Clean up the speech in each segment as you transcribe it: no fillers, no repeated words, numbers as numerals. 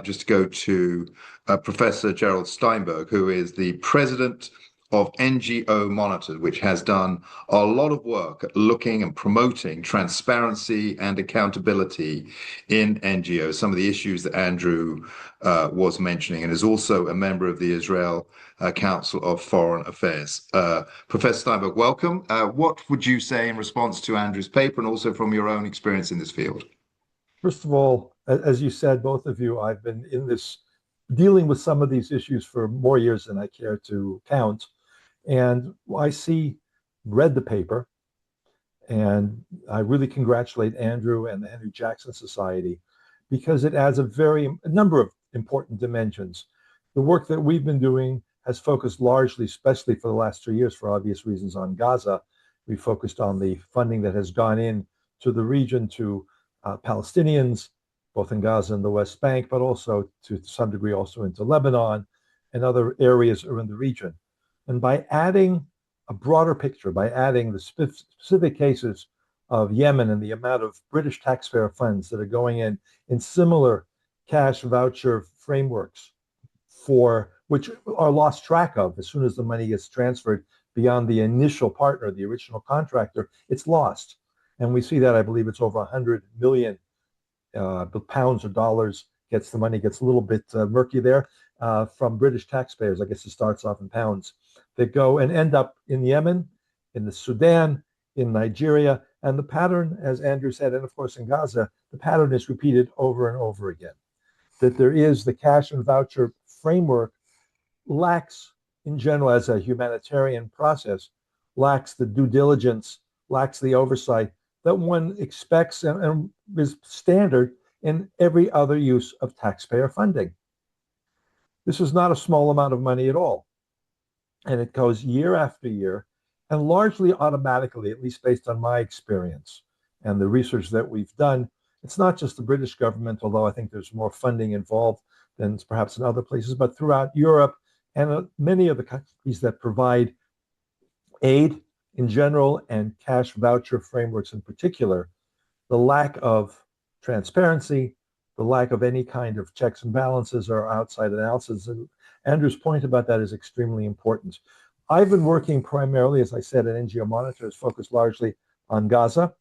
like just to go to Professor Gerald Steinberg, who is the president of NGO Monitor, which has done a lot of work at looking and promoting transparency and accountability in NGOs, some of the issues that Andrew was mentioning, and is also a member of the Israel Council of Foreign Affairs. Professor Steinberg, welcome. What would you say in response to Andrew's paper and also from your own experience in this field? First of all, as you said, both of you, I've been in this dealing with some of these issues for more years than I care to count. And read the paper, and I really congratulate Andrew and the Henry Jackson Society because it adds a number of important dimensions. The work that we've been doing has focused largely, especially for the last 3 years, for obvious reasons, on Gaza. We focused on the funding that has gone in to the region to Palestinians, both in Gaza and the West Bank, but also to some degree also into Lebanon and other areas around the region. And by adding a broader picture, by adding the specific cases of Yemen and the amount of British taxpayer funds that are going in similar cash voucher frameworks for which are lost track of as soon as the money gets transferred beyond the initial partner, the original contractor, it's lost. And we see that, I believe it's over 100 million pounds or dollars the money gets a little bit murky there from British taxpayers. I guess it starts off in pounds that go and end up in Yemen, in the Sudan, in Nigeria. And the pattern, as Andrew said, and of course in Gaza, the pattern is repeated over and over again. That there is the cash and voucher framework lacks, in general, as a humanitarian process, lacks the due diligence, lacks the oversight that one expects and is standard in every other use of taxpayer funding. This is not a small amount of money at all. And it goes year after year and largely automatically, at least based on my experience and the research that we've done. It's not just the British government, although I think there's more funding involved than perhaps in other places, but throughout Europe and many of the countries that provide aid in general and cash voucher frameworks in particular, the lack of transparency, the lack of any kind of checks and balances or outside analysis. And Andrew's point about that is extremely important. I've been working primarily, as I said, at NGO Monitor, is focused largely on Gaza,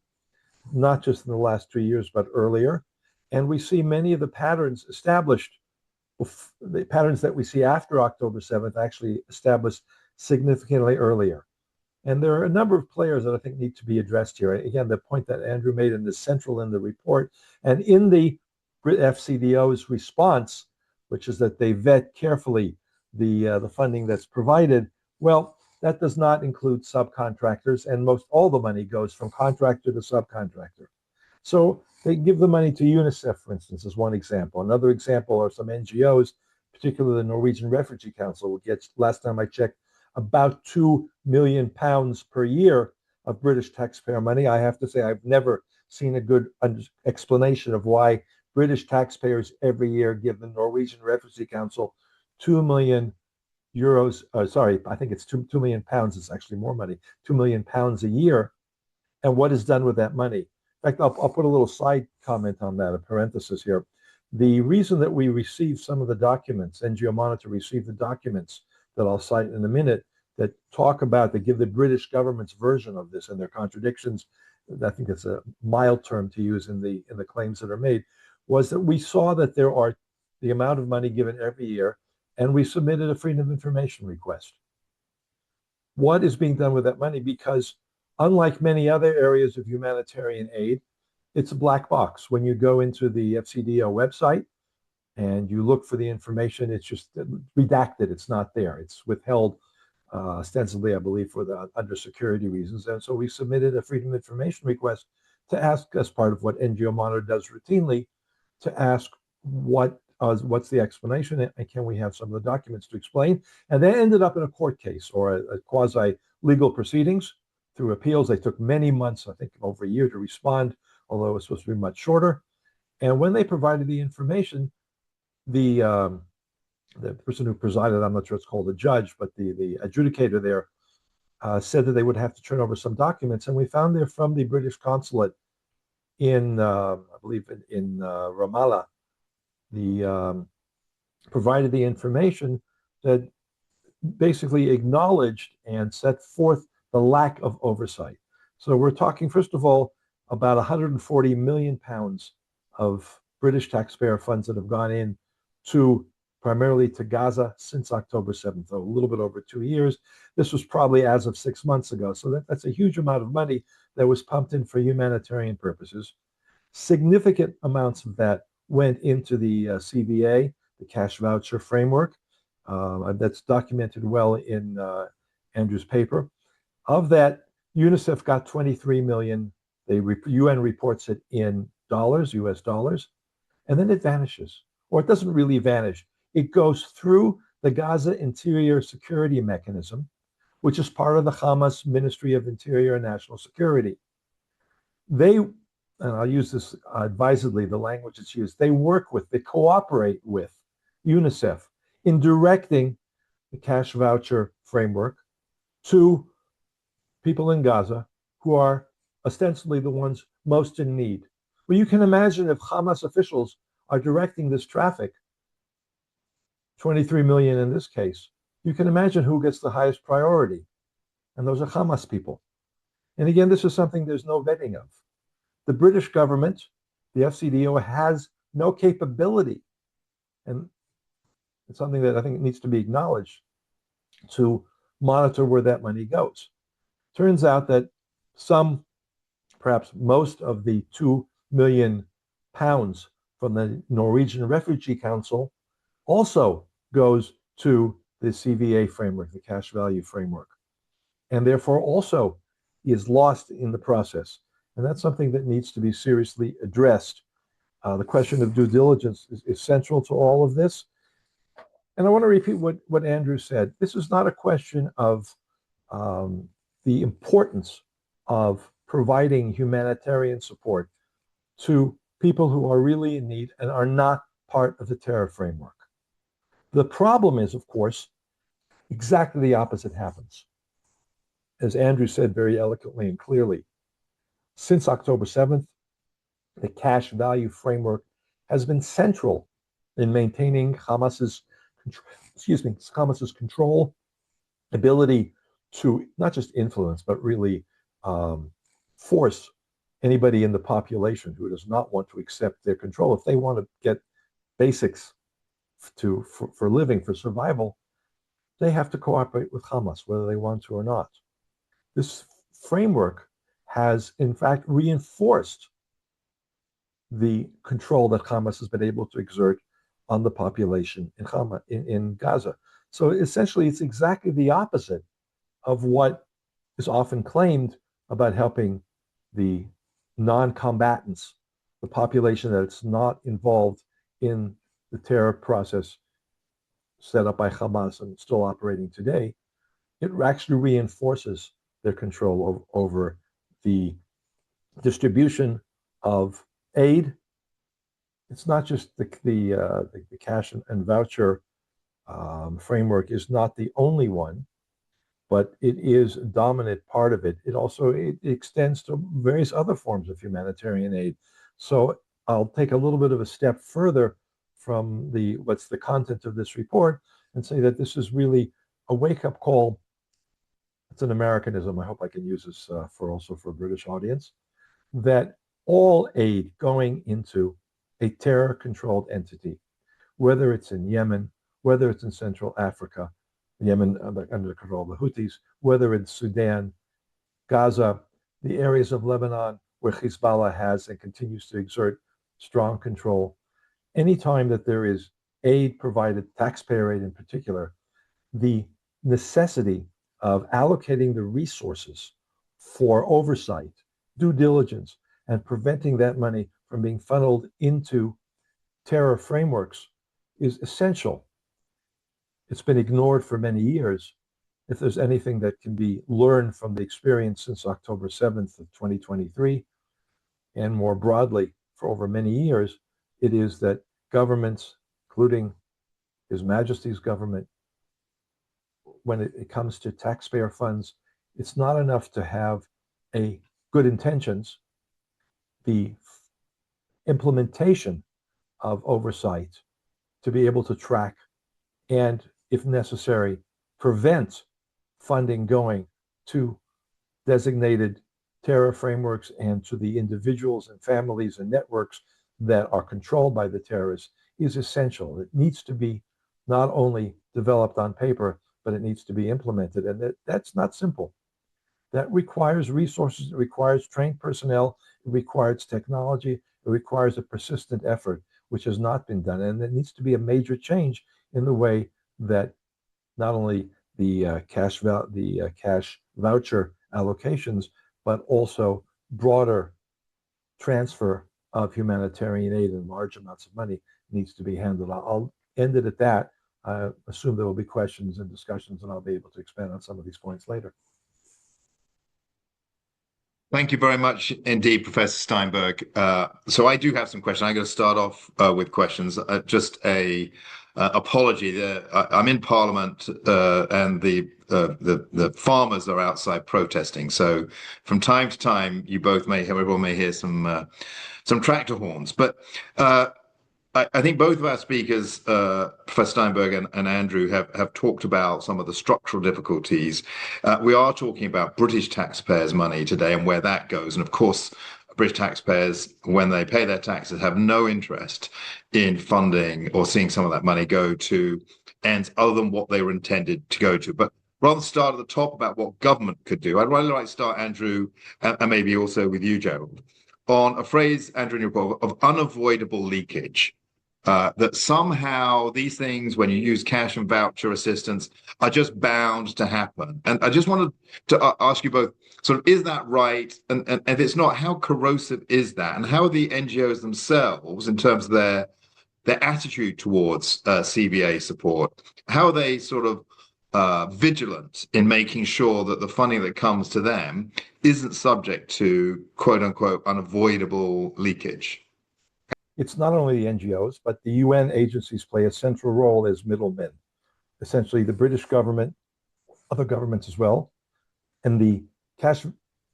not just in the last 2 years, but earlier. And we see many of the patterns established, the patterns that we see after October 7th actually established significantly earlier. And there are a number of players that I think need to be addressed here. Again, the point that Andrew made is central in the report. And in the FCDO's response, which is that they vet carefully the funding that's provided, well, that does not include subcontractors, and most all the money goes from contractor to subcontractor. So they give the money to UNICEF, for instance, as one example. Another example are some NGOs, particularly the Norwegian Refugee Council, which gets, last time I checked, about £2 million per year of British taxpayer money. I have to say, I've never seen a good explanation of why British taxpayers every year give the Norwegian Refugee Council 2 million euros. I think it's 2 million pounds. It's actually more money, 2 million pounds a year. And what is done with that money? In fact, I'll put a little side comment on that, a parenthesis here. The reason that we received some of the documents, NGO Monitor received the documents that I'll cite in a minute, that give the British government's version of this and their contradictions. I think it's a mild term to use in the claims that are made, was that we saw that there are the amount of money given every year, and we submitted a freedom of information request. What is being done with that money? Because unlike many other areas of humanitarian aid, it's a black box. When you go into the FCDO website and you look for the information, it's just redacted. It's not there. It's withheld ostensibly, I believe, under security reasons. And so we submitted a freedom of information request to ask, as part of what NGO Monitor does routinely, to ask what's the explanation and can we have some of the documents to explain. And they ended up in a court case or a quasi-legal proceedings through appeals. They took many months, I think over a year, to respond, although it was supposed to be much shorter. And when they provided the information, the person who presided, I'm not sure it's called a judge, but the adjudicator there said that they would have to turn over some documents. And we found they're from the British consulate in, I believe, in Ramallah, provided the information that basically acknowledged and set forth the lack of oversight. So we're talking, first of all, about 140 million pounds of British taxpayer funds that have gone in to primarily to Gaza since October 7th, so a little bit over 2 years. This was probably as of 6 months ago. So that's a huge amount of money that was pumped in for humanitarian purposes. Significant amounts of that went into the CVA, the cash voucher framework. That's documented well in Andrew's paper. Of that, UNICEF got 23 million. UN reports it in dollars, US dollars, and then it vanishes. Or it doesn't really vanish. It goes through the Gaza Interior Security Mechanism, which is part of the Hamas Ministry of Interior and National Security. They, and I'll use this advisedly, the language that's used, they cooperate with UNICEF in directing the cash voucher framework to people in Gaza who are ostensibly the ones most in need. Well, you can imagine if Hamas officials are directing this traffic, 23 million in this case, you can imagine who gets the highest priority. And those are Hamas people. And again, this is something there's no vetting of. The British government, the FCDO, has no capability, and it's something that I think needs to be acknowledged, to monitor where that money goes. Turns out that some, perhaps most of the 2 million pounds from the Norwegian Refugee Council also goes to the CVA framework, the cash value framework, and therefore also is lost in the process. And that's something that needs to be seriously addressed. The question of due diligence is central to all of this. And I want to repeat what Andrew said. This is not a question of the importance of providing humanitarian support to people who are really in need and are not part of the terror framework. The problem is, of course, exactly the opposite happens. As Andrew said very eloquently and clearly, since October 7th, the cash value framework has been central in maintaining Hamas's control, ability to not just influence, but really force anybody in the population who does not want to accept their control. If they want to get basics for living, for survival, they have to cooperate with Hamas, whether they want to or not. This framework has, in fact, reinforced the control that Hamas has been able to exert on the population in Gaza. So essentially, it's exactly the opposite of what is often claimed about helping the non-combatants, the population that's not involved in the terror process set up by Hamas and still operating today. It actually reinforces their control over the distribution of aid. It's not just the cash and voucher framework is not the only one, but it is a dominant part of it. It extends to various other forms of humanitarian aid. So I'll take a little bit of a step further from what's the content of this report and say that this is really a wake-up call. It's an Americanism. I hope I can use this for a British audience, that all aid going into a terror-controlled entity, whether it's in Yemen, whether it's in Central Africa, Yemen under the control of the Houthis, whether it's Sudan, Gaza, the areas of Lebanon where Hezbollah has and continues to exert strong control. Anytime that there is aid provided, taxpayer aid in particular, the necessity of allocating the resources for oversight, due diligence, and preventing that money from being funneled into terror frameworks is essential. It's been ignored for many years. If there's anything that can be learned from the experience since October 7th of 2023, and more broadly for over many years, it is that governments, including His Majesty's government, when it comes to taxpayer funds, it's not enough to have good intentions. The implementation of oversight to be able to track and, if necessary, prevent funding going to designated terror frameworks and to the individuals and families and networks that are controlled by the terrorists is essential. It needs to be not only developed on paper, but it needs to be implemented. And that's not simple. That requires resources, it requires trained personnel, it requires technology, it requires a persistent effort, which has not been done. And there needs to be a major change in the way that not only the cash voucher allocations, but also broader transfer of humanitarian aid in large amounts of money needs to be handled. I'll end it at that. I assume there will be questions and discussions, and I'll be able to expand on some of these points later. Thank you very much indeed, Professor Steinberg. So I do have some questions. I'm going to start off with questions. Just a apology. I'm in Parliament, and the farmers are outside protesting. So from time to time, everyone may hear some tractor horns. But I think both of our speakers, Professor Steinberg and Andrew, have talked about some of the structural difficulties. We are talking about British taxpayers' money today and where that goes. And of course, British taxpayers, when they pay their taxes, have no interest in funding or seeing some of that money go to ends other than what they were intended to go to. But rather than start at the top about what government could do, I'd really like to start, Andrew, and maybe also with you, Gerald, on a phrase, Andrew, in your book, of unavoidable leakage. That somehow these things, when you use cash and voucher assistance, are just bound to happen. And I just wanted to ask you both, sort of, is that right? And if it's not, how corrosive is that? And how are the NGOs themselves, in terms of their attitude towards CVA support, how are they sort of vigilant in making sure that the funding that comes to them isn't subject to, quote unquote, unavoidable leakage? It's not only the NGOs, but the UN agencies play a central role as middlemen. Essentially, the British government, other governments as well, and the cash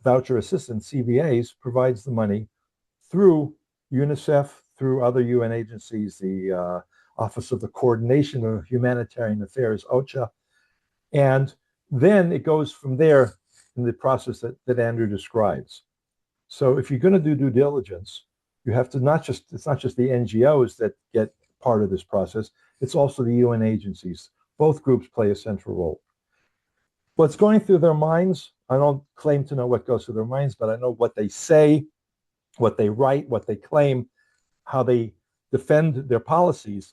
voucher assistance, CVAs, provides the money through UNICEF, through other UN agencies, the Office of the Coordination of Humanitarian Affairs, OCHA. And then it goes from there in the process that Andrew describes. So if you're going to do due diligence, you have to it's not just the NGOs that get part of this process, it's also the UN agencies. Both groups play a central role. What's going through their minds, I don't claim to know what goes through their minds, but I know what they say, what they write, what they claim, how they defend their policies.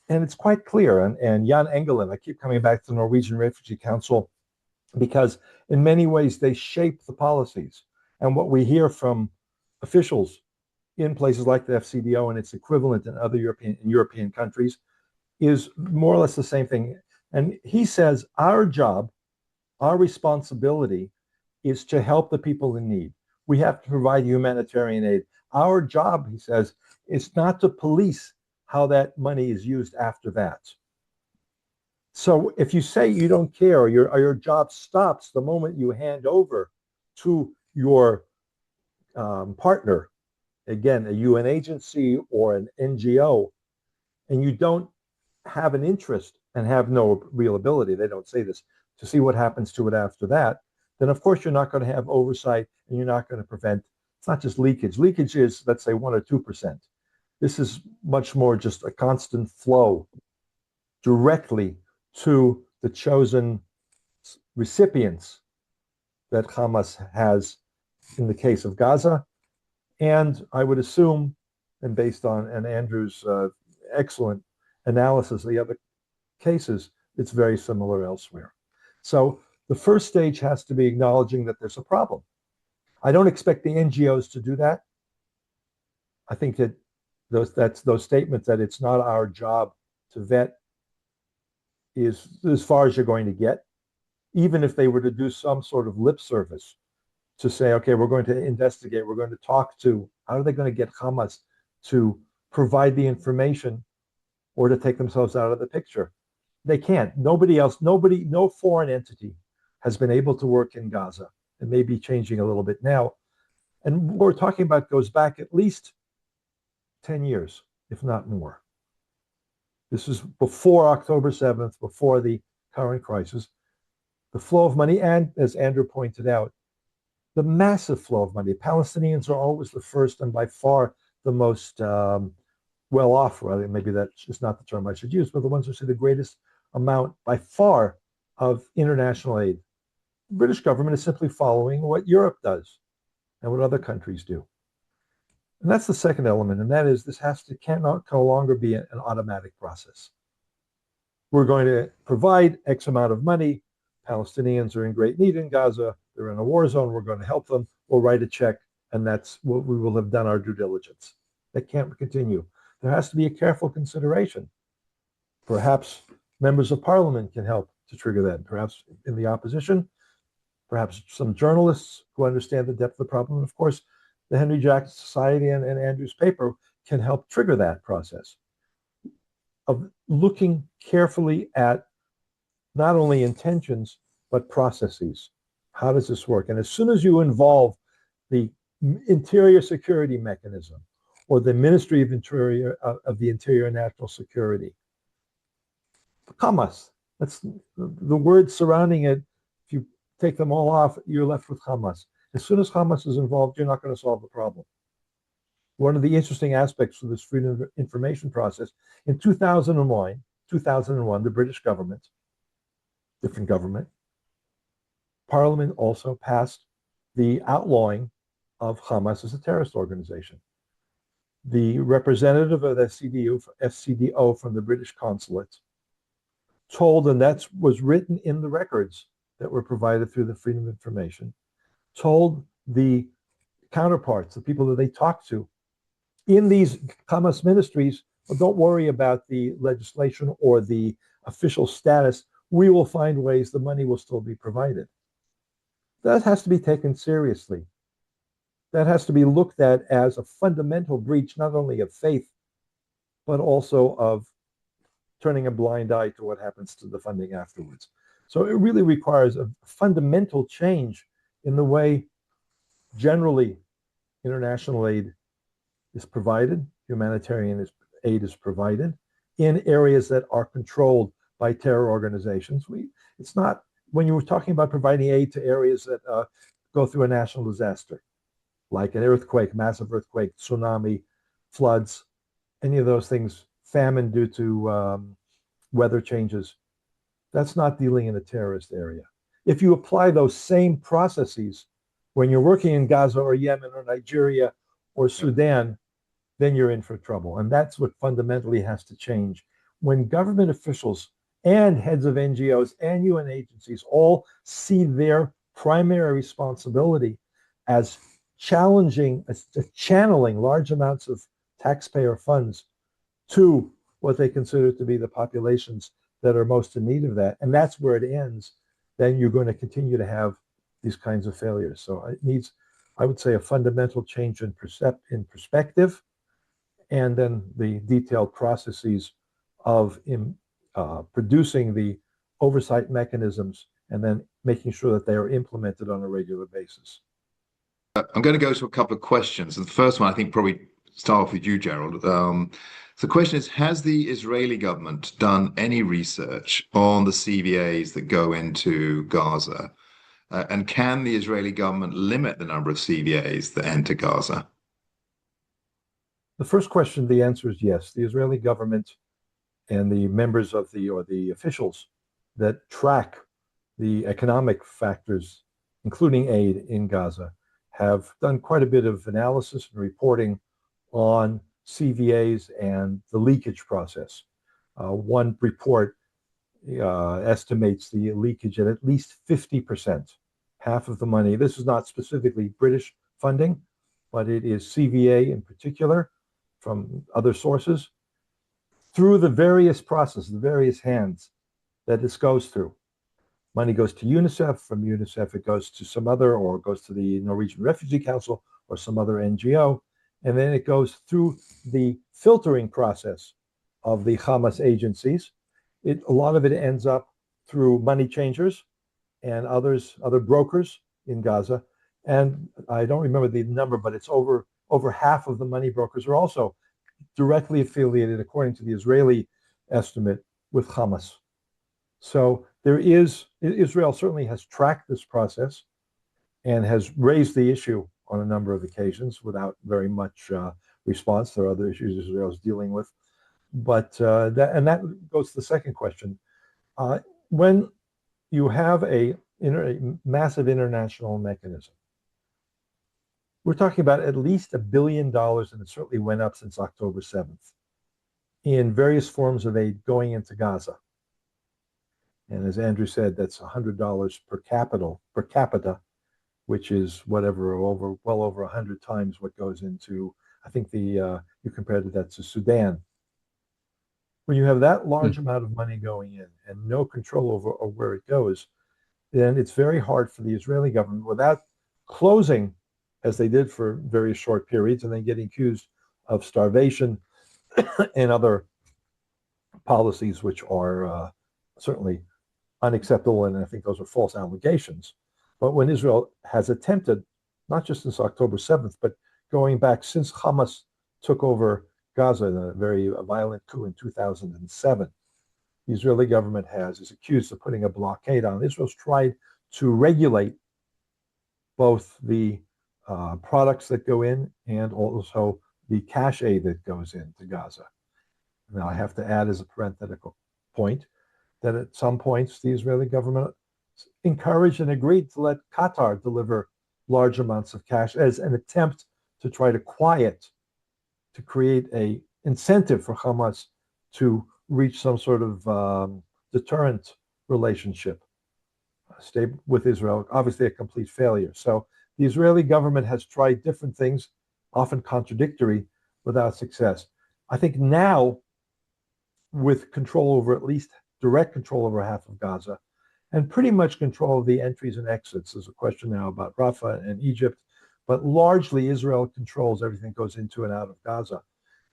And it's quite clear. And Jan Engelen, I keep coming back to the Norwegian Refugee Council, because in many ways they shape the policies. And what we hear from officials in places like the FCDO and its equivalent in other European countries is more or less the same thing. And he says, our job, our responsibility is to help the people in need. We have to provide humanitarian aid. Our job, he says, is not to police how that money is used after that. So if you say you don't care, or your job stops the moment you hand over to your partner, again, a UN agency or an NGO, and you don't have an interest and have no real ability, they don't say this, to see what happens to it after that, then of course you're not going to have oversight, and you're not going to prevent, it's not just leakage. Leakage is, let's say, 1 or 2%. This is much more just a constant flow directly to the chosen recipients that Hamas has in the case of Gaza. And I would assume, and based on Andrew's excellent analysis of the other cases, it's very similar elsewhere. So the first stage has to be acknowledging that there's a problem. I don't expect the NGOs to do that. I think that those statements that it's not our job to vet is as far as you're going to get, even if they were to do some sort of lip service to say, okay, we're going to investigate, we're going to talk to, how are they going to get Hamas to provide the information or to take themselves out of the picture? They can't. No foreign entity has been able to work in Gaza. It may be changing a little bit now. And what we're talking about goes back at least 10 years. if not more. This is before October 7th, before the current crisis. The flow of money, and as Andrew pointed out, the massive flow of money. Palestinians are always the first and by far the most well off, rather, maybe that's just not the term I should use, but the ones who see the greatest amount by far of international aid. The British government is simply following what Europe does and what other countries do. And that's the second element, and that is this cannot no longer be an automatic process. We're going to provide X amount of money. Palestinians are in great need in Gaza. They're in a war zone. We're going to help them. We'll write a check, and that's what we will have done our due diligence. That can't continue. There has to be a careful consideration. Perhaps members of parliament can help to trigger that. Perhaps in the opposition, perhaps some journalists who understand the depth of the problem. And of course, the Henry Jackson Society and Andrew's paper can help trigger that process of looking carefully at not only intentions, but processes. How does this work? And as soon as you involve the interior security mechanism or the Ministry of Interior of the Interior and National Security, Hamas, that's the words surrounding it. If you take them all off, you're left with Hamas. As soon as Hamas is involved, you're not going to solve the problem. One of the interesting aspects of this freedom of information process, in 2001, the British government, different government, Parliament also passed the outlawing of Hamas as a terrorist organization. The representative of FCDO from the British consulate told, and that was written in the records that were provided through the Freedom of Information, told the counterparts, the people that they talked to in these Hamas ministries, well, don't worry about the legislation or the official status. We will find ways the money will still be provided. That has to be taken seriously. That has to be looked at as a fundamental breach, not only of faith, but also of turning a blind eye to what happens to the funding afterwards. So it really requires a fundamental change in the way generally international aid is provided, humanitarian aid is provided in areas that are controlled by terror organizations. It's not, when you were talking about providing aid to areas that go through a national disaster, like an earthquake, massive earthquake, tsunami, floods, any of those things, famine due to weather changes, that's not dealing in a terrorist area. If you apply those same processes when you're working in Gaza or Yemen or Nigeria or Sudan, then you're in for trouble. And that's what fundamentally has to change. When government officials and heads of NGOs and UN agencies all see their primary responsibility as channeling large amounts of taxpayer funds to what they consider to be the populations that are most in need of that, and that's where it ends, then you're going to continue to have these kinds of failures. So it needs, I would say, a fundamental change in perspective, and then the detailed processes of producing the oversight mechanisms and then making sure that they are implemented on a regular basis. I'm going to go to a couple of questions. And the first one, I think, probably start off with you, Gerald. So the question is, has the Israeli government done any research on the CVAs that go into Gaza? And can the Israeli government limit the number of CVAs that enter Gaza? The first question, the answer is yes. The Israeli government and the members of the officials that track the economic factors, including aid in Gaza, have done quite a bit of analysis and reporting on CVAs and the leakage process. One report estimates the leakage at least 50%, half of the money. This is not specifically British funding, but it is CVA in particular from other sources, through the various processes, the various hands that this goes through. Money goes to UNICEF, from UNICEF it goes to some other, or it goes to the Norwegian Refugee Council or some other NGO, and then it goes through the filtering process of the Hamas agencies. A lot of it ends up through money changers and other brokers in Gaza. And I don't remember the number, but it's over half of the money brokers are also directly affiliated, according to the Israeli estimate, with Hamas. So Israel certainly has tracked this process and has raised the issue on a number of occasions without very much response. There are other issues Israel is dealing with. But that goes to the second question. When you have a massive international mechanism, we're talking about at least $1 billion, and it certainly went up since October 7th, in various forms of aid going into Gaza. And as Andrew said, that's $100 per capita, which is whatever, well over 100 times what goes into, I think you compared that to Sudan. When you have that large amount of money going in and no control over where it goes, then it's very hard for the Israeli government, without closing, as they did for very short periods, and then getting accused of starvation and other policies which are certainly unacceptable, and I think those are false allegations. But when Israel has attempted, not just since October 7th, but going back since Hamas took over Gaza in a very violent coup in 2007, the Israeli government is accused of putting a blockade on. Israel's tried to regulate both the products that go in and also the cash aid that goes into Gaza. Now, I have to add as a parenthetical point that at some points the Israeli government encouraged and agreed to let Qatar deliver large amounts of cash as an attempt to try to create a incentive for Hamas to reach some sort of deterrent relationship, stay with Israel. Obviously a complete failure. So the Israeli government has tried different things, often contradictory, without success. I think now, with control over, at least direct control over, half of Gaza, and pretty much control of the entries and exits. There's a question now about Rafah and Egypt, but largely Israel controls everything that goes into and out of Gaza.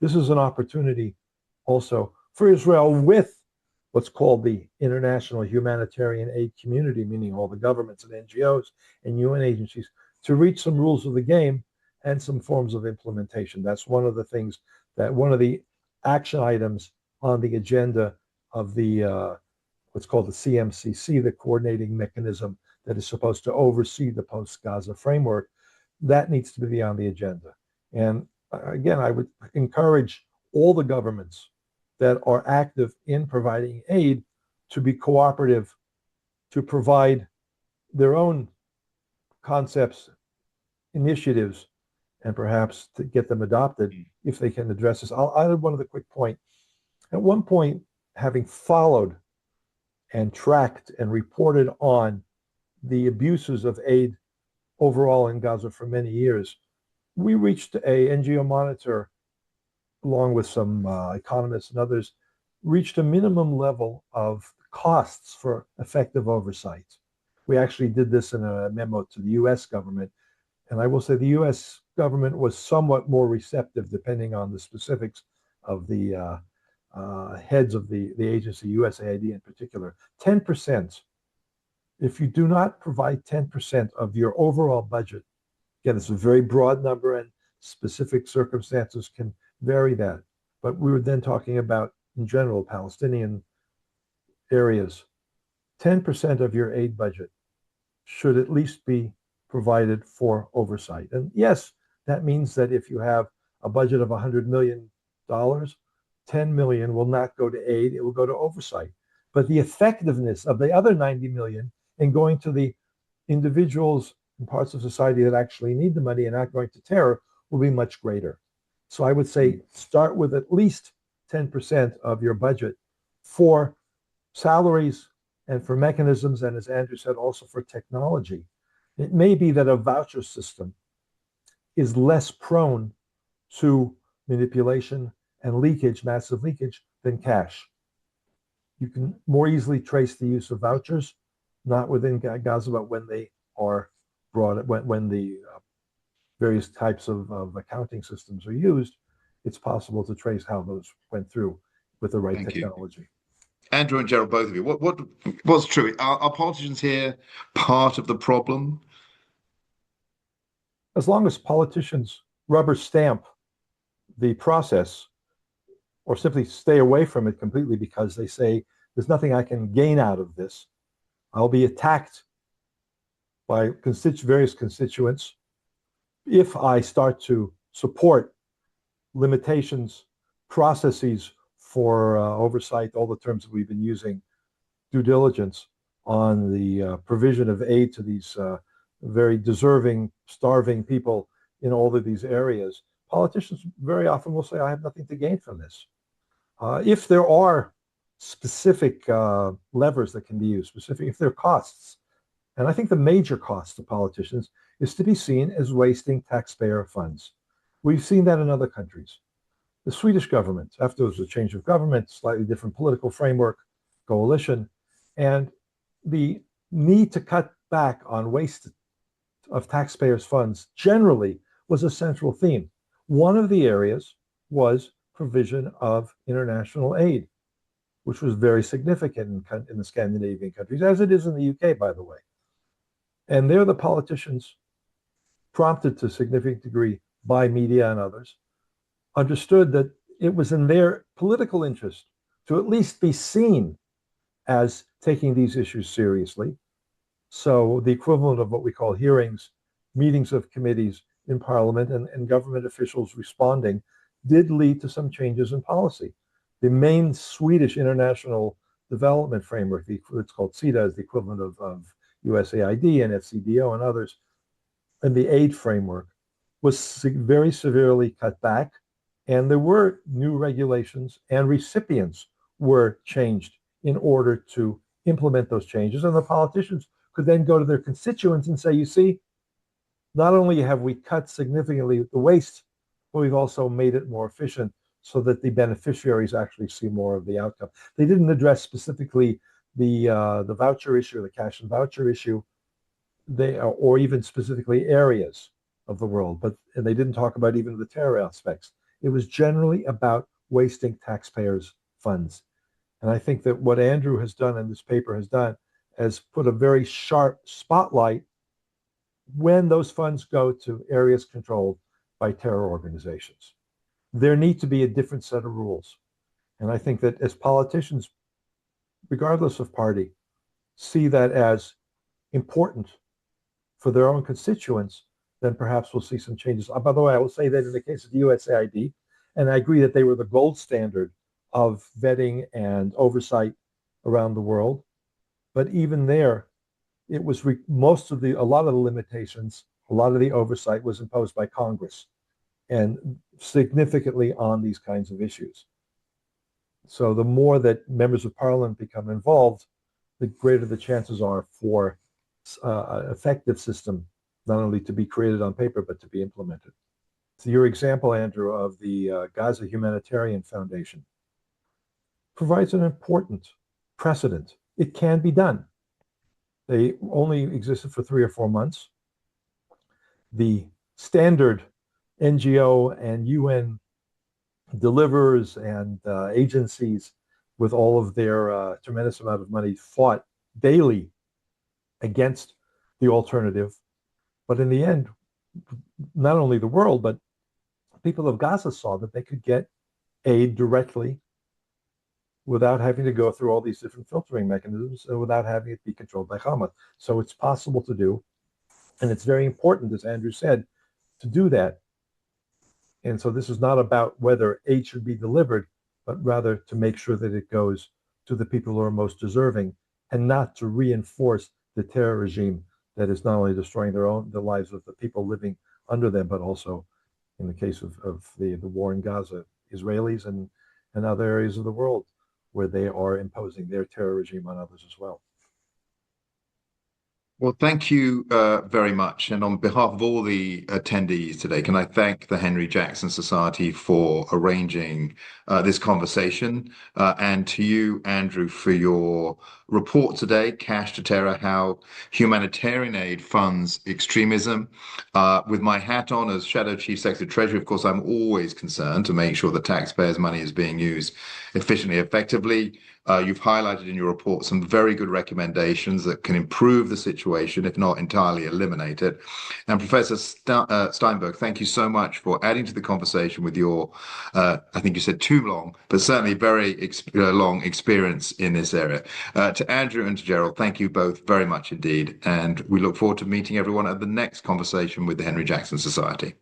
This is an opportunity also for Israel, with what's called the international humanitarian aid community, meaning all the governments and NGOs and UN agencies, to reach some rules of the game and some forms of implementation. That's one of the action items on the agenda of the what's called the CMCC, the coordinating mechanism that is supposed to oversee the post-Gaza framework. That needs to be on the agenda. And again, I would encourage all the governments that are active in providing aid to be cooperative, to provide their own concepts, initiatives, and perhaps to get them adopted if they can address this. I'll add one other quick point. At one point, having followed and tracked and reported on the abuses of aid overall in Gaza for many years, we reached a NGO monitor, along with some economists and others, reached a minimum level of costs for effective oversight. We actually did this in a memo to the US government. And I will say the US government was somewhat more receptive, depending on the specifics of the heads of the agency, USAID in particular. 10%. If you do not provide 10% of your overall budget, again, it's a very broad number and specific circumstances can vary that. But we were then talking about, in general, Palestinian areas. 10% of your aid budget should at least be provided for oversight. And yes, that means that if you have a budget of $100 million, 10 million will not go to aid, it will go to oversight. But the effectiveness of the other 90 million in going to the individuals and parts of society that actually need the money and not going to terror will be much greater. So I would say start with at least 10% of your budget for salaries and for mechanisms, and as Andrew said, also for technology. It may be that a voucher system is less prone to manipulation and leakage, massive leakage, than cash. You can more easily trace the use of vouchers, not within Gaza, but when they are brought, when the various types of accounting systems are used, it's possible to trace how those went through with the right technology. Andrew and Gerald, both of you, what's true? Are politicians here part of the problem? As long as politicians rubber stamp the process, or simply stay away from it completely because they say there's nothing I can gain out of this. I'll be attacked by various constituents if I start to support limitations, processes for oversight, all the terms that we've been using, due diligence on the provision of aid to these very deserving, starving people in all of these areas. Politicians very often will say, I have nothing to gain from this. If there are specific levers that can be used, if there are costs, and I think the major cost to politicians is to be seen as wasting taxpayer funds. We've seen that in other countries. The Swedish government, after there was a change of government, slightly different political framework, coalition, and the need to cut back on waste of taxpayers' funds generally was a central theme. One of the areas was provision of international aid, which was very significant in the Scandinavian countries, as it is in the UK, by the way. And there the politicians, prompted to a significant degree by media and others, understood that it was in their political interest to at least be seen as taking these issues seriously. So the equivalent of what we call hearings, meetings of committees in parliament and government officials responding did lead to some changes in policy. The main Swedish international development framework, it's called SIDA, is the equivalent of USAID and FCDO and others, and the aid framework was very severely cut back. And there were new regulations and recipients were changed in order to implement those changes. And the politicians could then go to their constituents and say, you see, not only have we cut significantly the waste, but we've also made it more efficient so that the beneficiaries actually see more of the outcome. They didn't address specifically the voucher issue, the cash and voucher issue, or even specifically areas of the world, and they didn't talk about even the terror aspects. It was generally about wasting taxpayers' funds. And I think that what Andrew has done and this paper has done has put a very sharp spotlight when those funds go to areas controlled by terror organizations. There need to be a different set of rules. And I think that as politicians, regardless of party, see that as important for their own constituents, then perhaps we'll see some changes. By the way, I will say that in the case of the USAID, and I agree that they were the gold standard of vetting and oversight around the world, but even there, it was a lot of the limitations, a lot of the oversight was imposed by Congress, and significantly on these kinds of issues. So the more that members of parliament become involved, the greater the chances are for an effective system, not only to be created on paper, but to be implemented. So your example, Andrew, of the Gaza Humanitarian Foundation provides an important precedent. It can be done. They only existed for 3 or 4 months. The standard NGO and UN deliverers and agencies with all of their tremendous amount of money fought daily against the alternative. But in the end, not only the world, but people of Gaza saw that they could get aid directly without having to go through all these different filtering mechanisms and without having it be controlled by Hamas. So it's possible to do. And it's very important, as Andrew said, to do that. And so this is not about whether aid should be delivered, but rather to make sure that it goes to the people who are most deserving and not to reinforce the terror regime that is not only destroying the lives of the people living under them, but also, in the case of the war in Gaza, Israelis and other areas of the world where they are imposing their terror regime on others as well. Well, thank you very much. And on behalf of all the attendees today, can I thank the Henry Jackson Society for arranging this conversation, and to you, Andrew, for your report today, Cash to Terror, How Humanitarian Aid Funds Extremism. With my hat on as Shadow Chief Secretary Treasury, of course, I'm always concerned to make sure that taxpayers' money is being used efficiently, effectively. You've highlighted in your report some very good recommendations that can improve the situation, if not entirely eliminate it. And Professor Steinberg, thank you so much for adding to the conversation with your, I think you said too long, but certainly very long experience in this area. To Andrew and to Gerald, thank you both very much indeed. And we look forward to meeting everyone at the next conversation with the Henry Jackson Society.